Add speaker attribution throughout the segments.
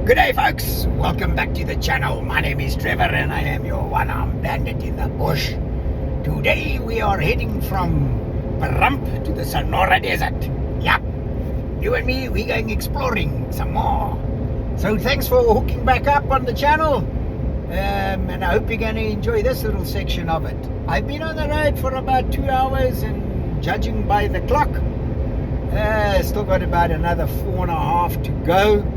Speaker 1: Good day, folks. Welcome back to the channel. My name is Trevor and I am your one-armed bandit in the bush. Today we are heading from Pumba to the Sonora Desert. Yep, you and me, we're going exploring some more. So thanks for hooking back up on the channel. And I hope you're going to enjoy this little section of it. I've been on the road for about 2 hours and judging by the clock, still got about another 4.5 to go.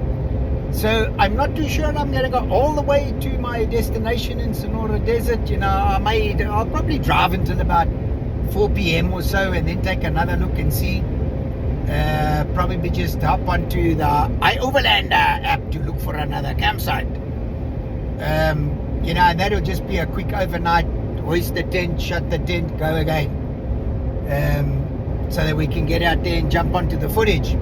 Speaker 1: So I'm not too sure I'm going to go all the way to my destination in Sonora Desert. You know, I'll probably drive until about 4 p.m. or so and then take another look and see. Probably just hop onto the Overland app to look for another campsite. You know, and that'll just be a quick overnight, hoist the tent, shut the tent, go again. So that we can get out there and jump onto the footage.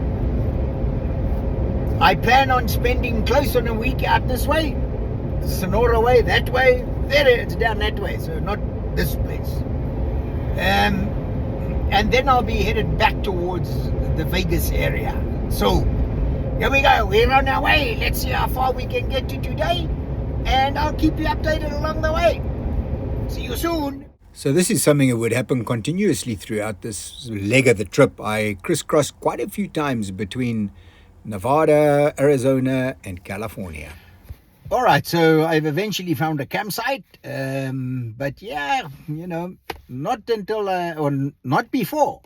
Speaker 1: I plan on spending close on a week out this way, Sonora way, that way, there it's down that way, so not this place. And then I'll be headed back towards the Vegas area. So here we go, we're on our way. Let's see how far we can get to today, and I'll keep you updated along the way. See you soon.
Speaker 2: So this is something that would happen continuously throughout this leg of the trip. I crisscrossed quite a few times between Nevada, Arizona, and California.
Speaker 1: All right, so I've eventually found a campsite, but yeah, you know, not until, or not before,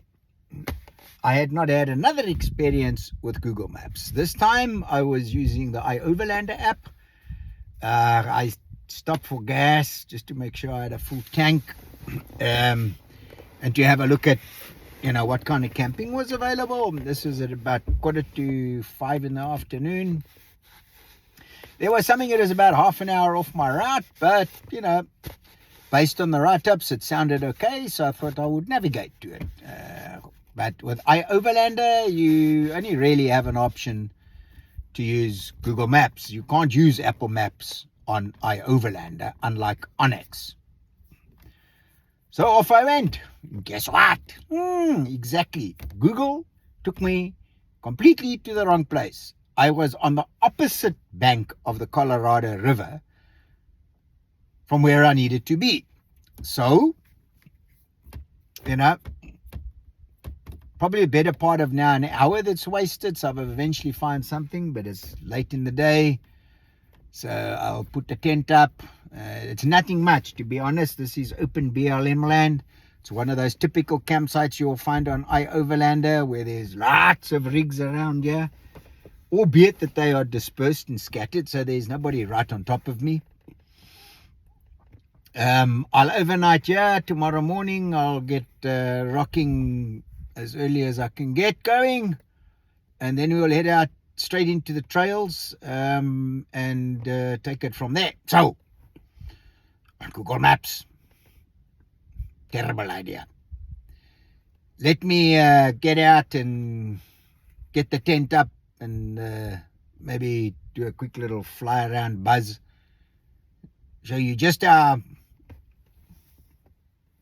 Speaker 1: I had not had another experience with Google Maps. This time I was using the Overland app. I stopped for gas just to make sure I had a full tank, and to have a look at, you know, what kind of camping was available. This was at about 4:45 in the afternoon. There was something that was about half an hour off my route, but, you know, based on the write-ups, it sounded okay, so I thought I would navigate to it. But with iOverlander, you only really have an option to use Google Maps. You can't use Apple Maps on iOverlander, unlike BHd&x. So off I went. Guess what? Exactly. Google took me completely to the wrong place. I was on the opposite bank of the Colorado River from where I needed to be. So, you know, probably a better part of now an hour that's wasted. So I've eventually found something, but it's late in the day. So I'll put the tent up. It's nothing much, to be honest. This is open BLM land. It's one of those typical campsites you'll find on iOverlander where there's lots of rigs around here, albeit that they are dispersed and scattered, so there's nobody right on top of me. I'll overnight here. Tomorrow morning I'll get rocking as early as I can get going, and then we'll head out straight into the trails and take it from there. So on Google Maps, terrible idea. Let me get out and get the tent up and maybe do a quick little fly around buzz. Show you just how,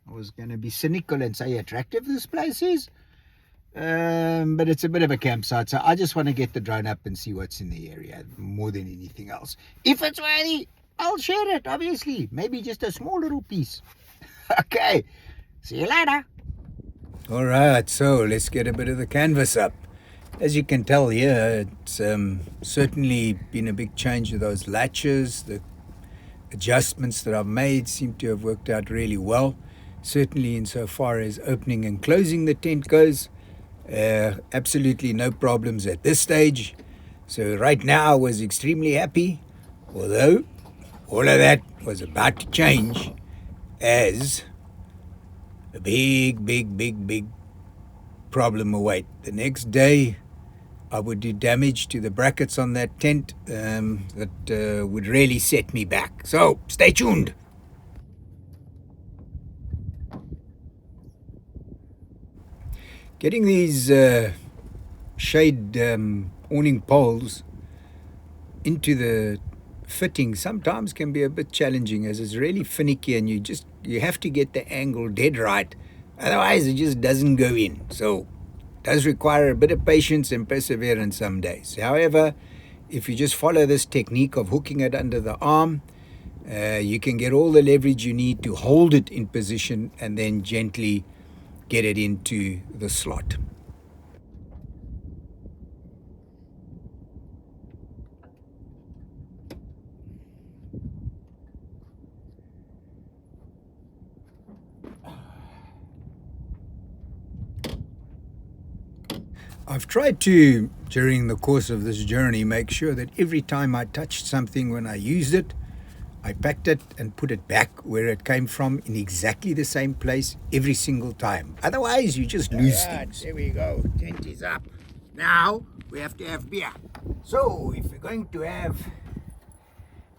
Speaker 1: I was going to be cynical and say attractive this place is. But it's a bit of a campsite, so I just want to get the drone up and see what's in the area more than anything else. If it's worthy, I'll share it, obviously. Maybe just a small little piece. Okay, see you later.
Speaker 2: All right, so let's get a bit of the canvas up. As you can tell here, it's certainly been a big change with those latches. The adjustments that I've made seem to have worked out really well, certainly insofar as opening and closing the tent goes. Absolutely no problems at this stage. So right now I was extremely happy, although all of that was about to change as a big problem await. The next day I would do damage to the brackets on that tent that would really set me back. So stay tuned. Getting these shade awning poles into the fitting sometimes can be a bit challenging, as it's really finicky and you have to get the angle dead right, otherwise it just doesn't go in. So it does require a bit of patience and perseverance some days. However, if you just follow this technique of hooking it under the arm, you can get all the leverage you need to hold it in position and then gently get it into the slot. I've tried to, during the course of this journey, make sure that every time I touched something when I used it, I packed it and put it back where it came from in exactly the same place every single time. Otherwise, you just lose things.
Speaker 1: There we go. Tent is up. Now we have to have beer. So if you're going to have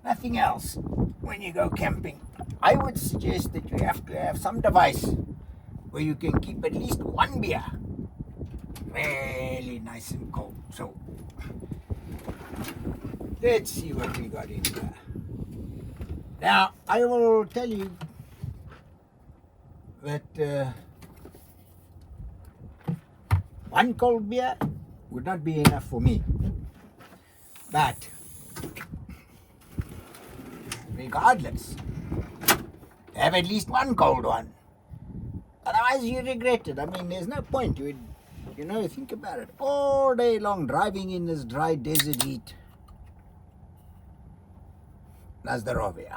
Speaker 1: nothing else when you go camping, I would suggest that you have to have some device where you can keep at least one beer really nice and cold. So let's see what we got in there. Now I will tell you that one cold beer would not be enough for me, but regardless, have at least one cold one. Otherwise you regret it. I mean, there's no point. You know, think about it. All day long driving in this dry desert heat. Na zdrowie.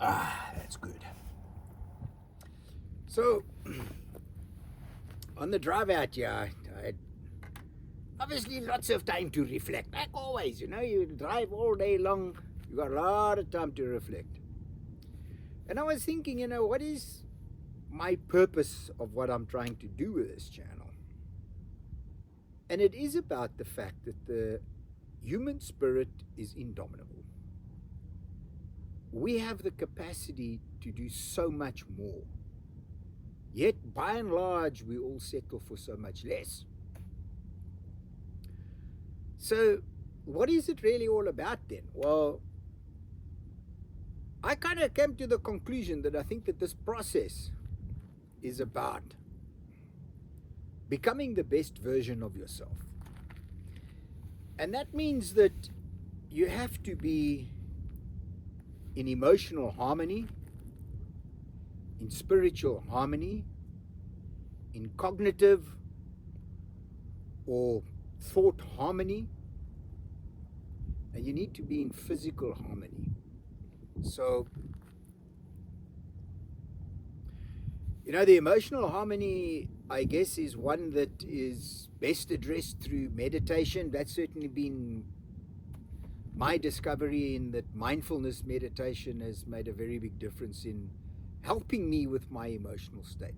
Speaker 1: That's good. So, on the drive out here, I had obviously lots of time to reflect. Like always, you know, you drive all day long, you got a lot of time to reflect. And I was thinking, you know, what is my purpose of what I'm trying to do with this channel? And it is about the fact that the human spirit is indomitable. We have the capacity to do so much more. Yet, by and large, we all settle for so much less. So, what is it really all about then? Well, I kind of came to the conclusion that I think that this process is about becoming the best version of yourself. And that means that you have to be in emotional harmony, in spiritual harmony, in cognitive or thought harmony, and you need to be in physical harmony. So, you know, the emotional harmony, I guess, is one that is best addressed through meditation. That's certainly been my discovery, in that mindfulness meditation has made a very big difference in helping me with my emotional state.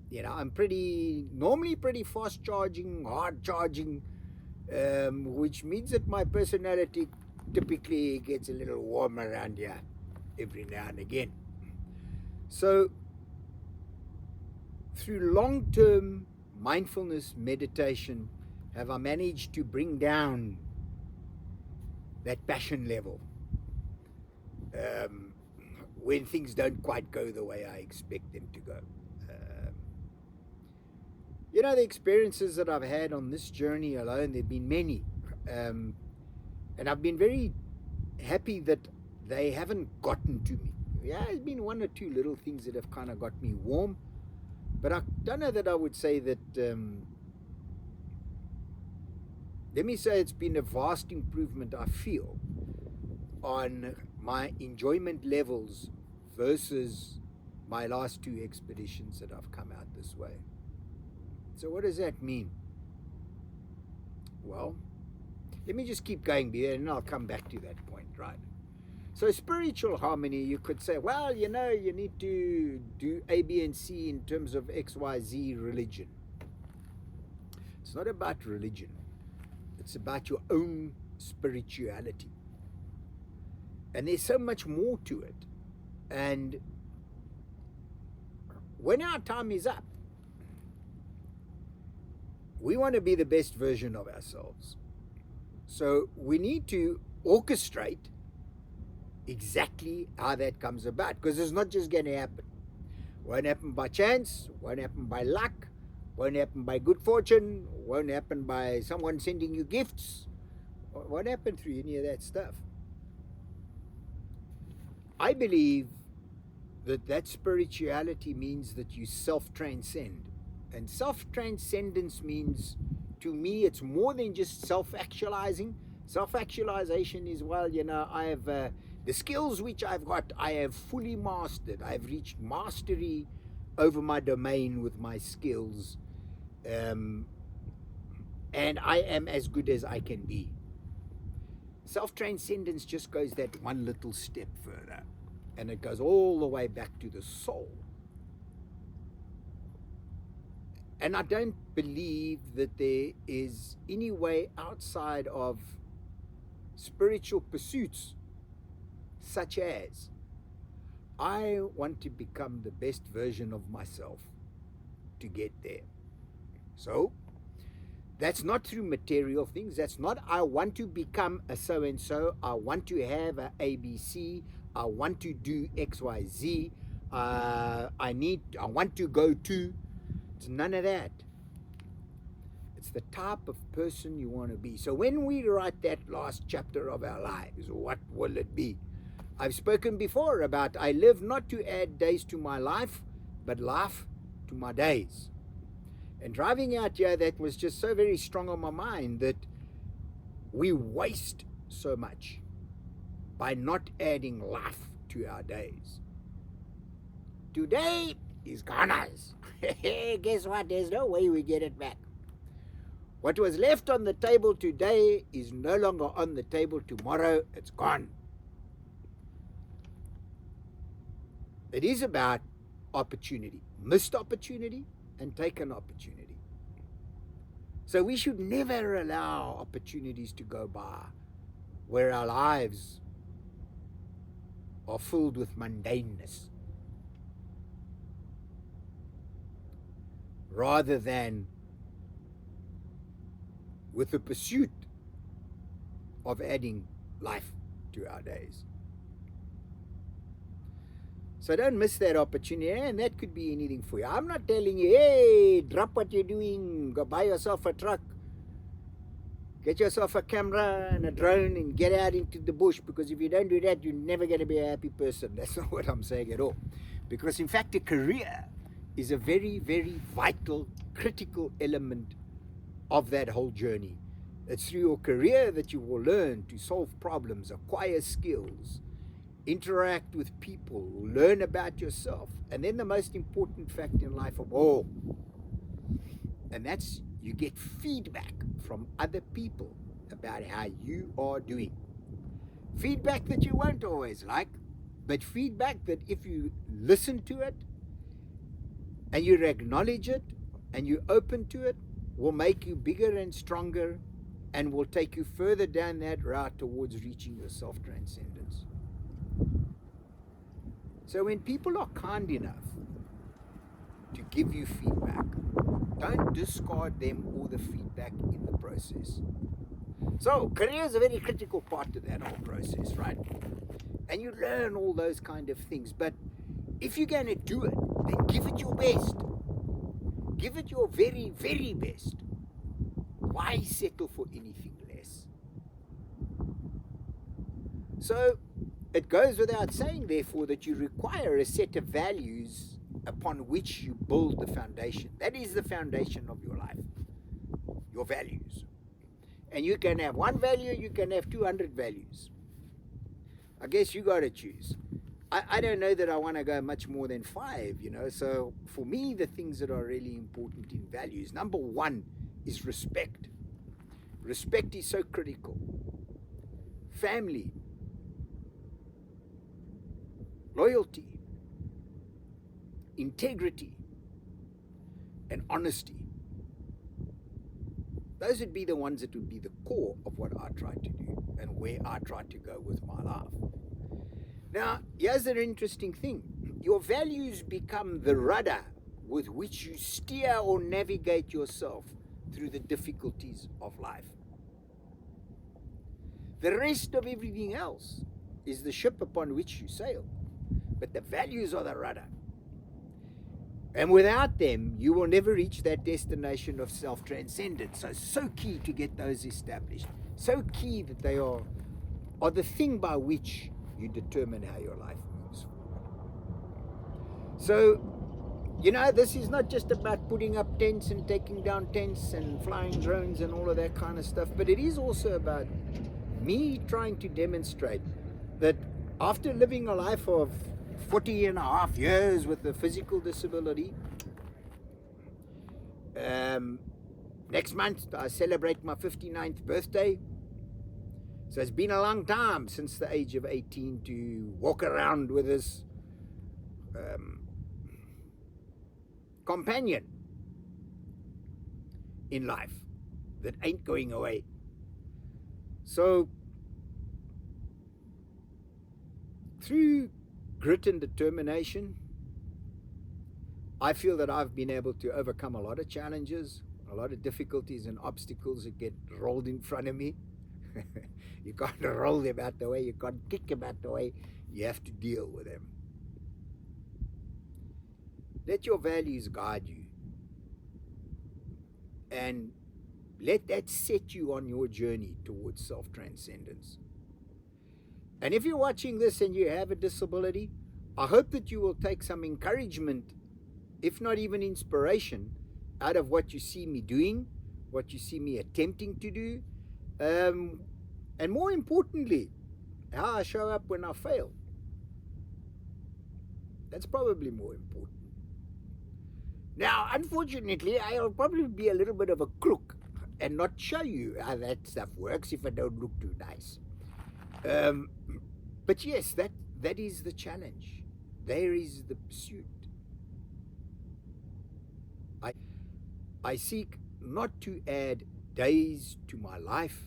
Speaker 1: You know, I'm normally pretty fast charging, hard charging, which means that my personality typically gets a little warm around here every now and again. So, through long-term mindfulness meditation, have I managed to bring down that passion level when things don't quite go the way I expect them to go. You know, the experiences that I've had on this journey alone, there have been many. And I've been very happy that they haven't gotten to me. Yeah, there's been one or two little things that have kind of got me warm. But I don't know that I would say that, let me say it's been a vast improvement, I feel, on my enjoyment levels versus my last two expeditions that I've come out this way. So what does that mean? Well, let me just keep going here and I'll come back to that point, right? So spiritual harmony, you could say, well, you know, you need to do A, B, and C in terms of X, Y, Z religion. It's not about religion. It's about your own spirituality. And there's so much more to it. And when our time is up, we want to be the best version of ourselves. So we need to orchestrate exactly how that comes about, because it's not just going to happen. Won't happen by chance, won't happen by luck, Won't happen by good fortune, won't happen by someone sending you gifts, won't happen through any of that stuff. I believe that spirituality means that you self-transcend. And self-transcendence means, to me, it's more than just self-actualizing. Self-actualization is, well, I have the skills which I've got, I have fully mastered. I've reached mastery over my domain with my skills. And I am as good as I can be. Self-transcendence just goes that one little step further. And it goes all the way back to the soul. And I don't believe that there is any way outside of spiritual pursuits, such as, I want to become the best version of myself to get there. So, that's not through material things. That's not, I want to become a so-and-so. I want to have a ABC. I want to do XYZ. I want to go to. It's none of that. It's the type of person you want to be. So when we write that last chapter of our lives, what will it be? I've spoken before about, I live not to add days to my life, but life to my days. And driving out here, that was just so very strong on my mind that we waste so much by not adding life to our days. Today is goners. Guess what? There's no way we get it back. What was left on the table today is no longer on the table tomorrow. It's gone. It is about opportunity. Missed opportunity and taken opportunity. So we should never allow opportunities to go by where our lives are filled with mundaneness, rather than with the pursuit of adding life to our days. So don't miss that opportunity, and that could be anything for you. I'm not telling you, hey, drop what you're doing, go buy yourself a truck, get yourself a camera and a drone and get out into the bush, because if you don't do that, you're never going to be a happy person. That's not what I'm saying at all. Because in fact, a career is a very, very vital, critical element of that whole journey. It's through your career that you will learn to solve problems, acquire skills, interact with people, learn about yourself, and then the most important fact in life of all, and that's you get feedback from other people about how you are doing. Feedback that you won't always like, but feedback that if you listen to it and you acknowledge it and you're open to it, will make you bigger and stronger and will take you further down that route towards reaching your self-transcendence. So when people are kind enough to give you feedback, don't discard them or the feedback in the process. So career is a very critical part of that whole process, right? And you learn all those kind of things. But if you're going to do it, then give it your best. Give it your very, very best. Why settle for anything less? So it goes without saying, therefore, that you require a set of values upon which you build the foundation. That is the foundation of your life, your values. And you can have one value, you can have 200 values. I guess you got to choose. I don't know that I want to go much more than 5, So for me, the things that are really important in values, number 1 is respect. Respect is so critical. Family. Loyalty, integrity, and honesty. Those would be the ones that would be the core of what I try to do and where I try to go with my life. Now, here's an interesting thing. Your values become the rudder with which you steer or navigate yourself through the difficulties of life. The rest of everything else is the ship upon which you sail. But the values are the rudder.
Speaker 2: And without them, you will never reach that destination of self-transcendence. So it's so key to get those established. So key that they are the thing by which you determine how your life moves forward. So, you know, this is not just about putting up tents and taking down tents and flying drones and all of that kind of stuff, but it is also about me trying to demonstrate that after living a life of 40 and a half years with a physical disability, next month I celebrate my 59th birthday. So it's been a long time since the age of 18 to walk around with this companion in life that ain't going away. So through grit and determination, I feel that I've been able to overcome a lot of challenges, a lot of difficulties and obstacles that get rolled in front of me. You can't roll them out the way, you can't kick them out the way, you have to deal with them. Let your values guide you, and let that set you on your journey towards self-transcendence. And if you're watching this and you have a disability, I hope that you will take some encouragement, if not even inspiration, out of what you see me doing, what you see me attempting to do, and more importantly, how I show up when I fail. That's probably more important. Now, unfortunately, I'll probably be a little bit of a crook and not show you how that stuff works if I don't look too nice. But yes, that is the challenge. There is the pursuit. I seek not to add days to my life,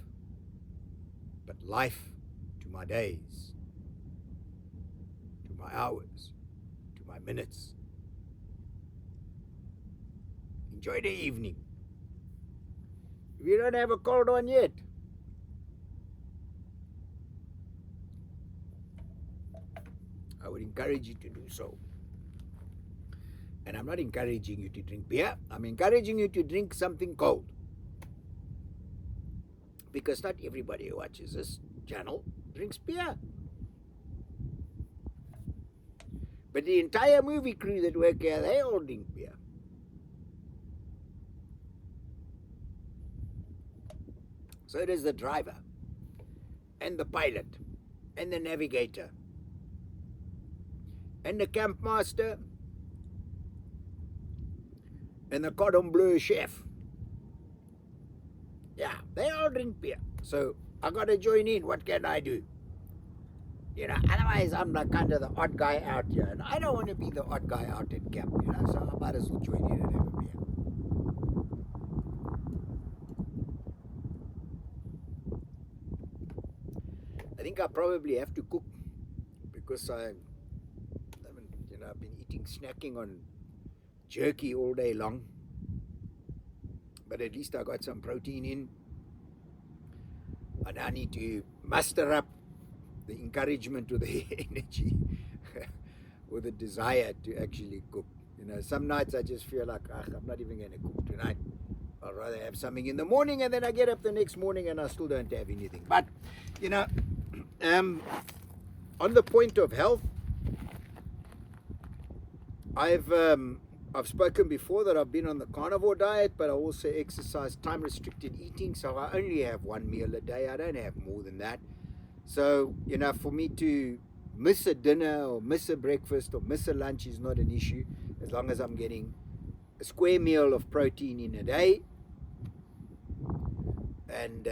Speaker 2: but life to my days, to my hours, to my minutes. Enjoy the evening. If you don't have a cold one yet, I would encourage you to do so. And I'm not encouraging you to drink beer. I'm encouraging you to drink something cold. Because not everybody who watches this channel drinks beer. But the entire movie crew that work here, they all drink beer. So does the driver, and the pilot, and the navigator, and the camp master, and the cordon bleu chef. Yeah, they all drink beer. So I gotta join in. What can I do? You know, otherwise I'm like kind of the odd guy out here. And I don't want to be the odd guy out at camp, you know, so I might as well join in and have a beer. I think I probably have to cook because I haven't, you know, I've been snacking on jerky all day long. But at least I got some protein in. And I need to muster up the encouragement or the energy or the desire to actually cook. You know, some nights I just feel like, I'm not even going to cook tonight. I'd rather have something in the morning, and then I get up the next morning and I still don't have anything. But, you know, on the point of health, I've spoken before that I've been on the carnivore diet, but I also exercise time-restricted eating, so I only have one meal a day. I don't have more than that. So, you know, for me to miss a dinner or miss a breakfast or miss a lunch is not an issue, as long as I'm getting a square meal of protein in a day. And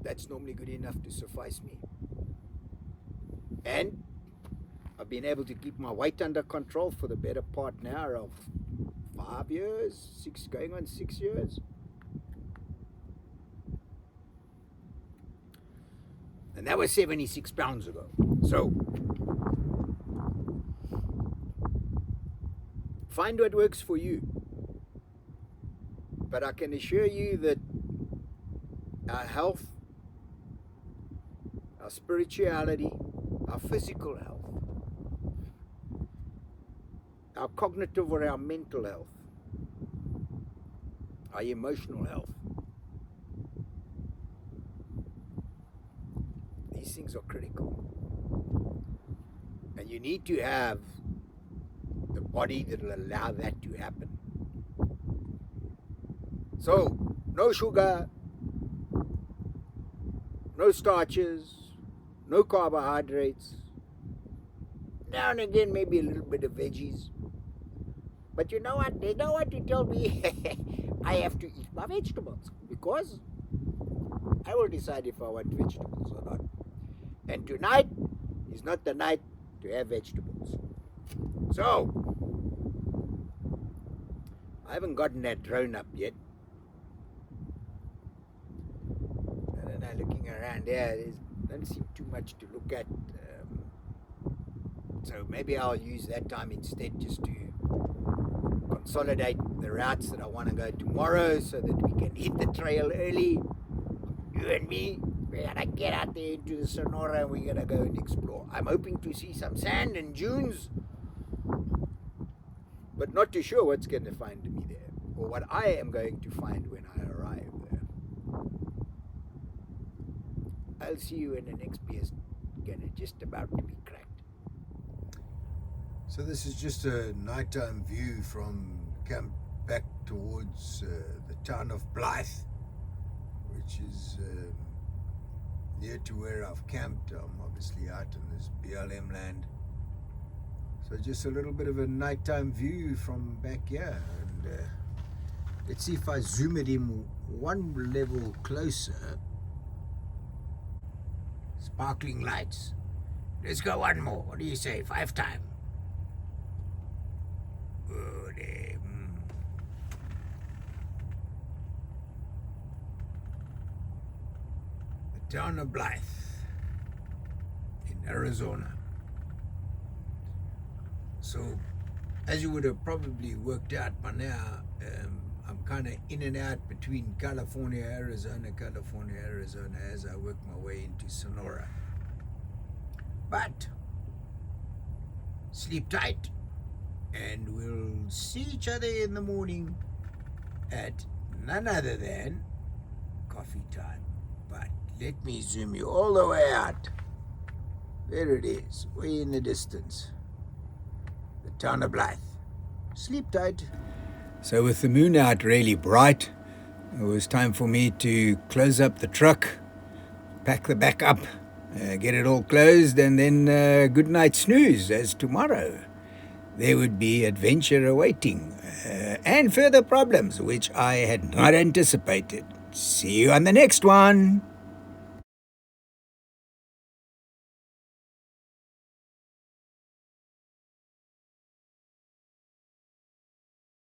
Speaker 2: that's normally good enough to suffice me. And I've been able to keep my weight under control for the better part now of 5 years, going on 6 years. And that was 76 pounds ago. So, find what works for you. But I can assure you that our health, our spirituality, our physical health,
Speaker 1: our cognitive or our mental health, our emotional health. These things are critical. And you need to have the body that will allow that to happen. So, no sugar, no starches, no carbohydrates. Now and again, maybe a little bit of veggies. But you know what? They know what to tell me. I have to eat my vegetables because I will decide if I want vegetables or not. And tonight is not the night to have vegetables. So, I haven't gotten that drone up yet. I don't know, looking around there, there doesn't seem too much to look at. So maybe I'll use that time instead just to consolidate the routes that I want to go tomorrow so that we can hit the trail early. You and me, we're going to get out there into the Sonora and we're going to go and explore. I'm hoping to see some sand and dunes, but not too sure what's going to find me there or what I am going to find when I arrive there. I'll see you in the next BS. Gonna just about to be cracked.
Speaker 2: So this is just a nighttime view from camp back towards the town of Blythe, which is near to where I've camped. I'm obviously out in this BLM land. So just a little bit of a nighttime view from back here. And let's see if I zoom it in one level closer.
Speaker 1: Sparkling lights. Let's go one more. What do you say? 5 times.
Speaker 2: The town of Blythe in Arizona. So, as you would have probably worked out by now, I'm kind of in and out between California, Arizona as I work my way into Sonora. But sleep tight, and we'll see each other in the morning at none other than coffee time. But let me zoom you all the way out. There it is, way in the distance. The town of Blythe. Sleep tight. So with the moon out really bright, it was time for me to close up the truck, pack the back up, get it all closed, and then good night snooze, as tomorrow there would be adventure awaiting and further problems which I had not anticipated. See you on the next one.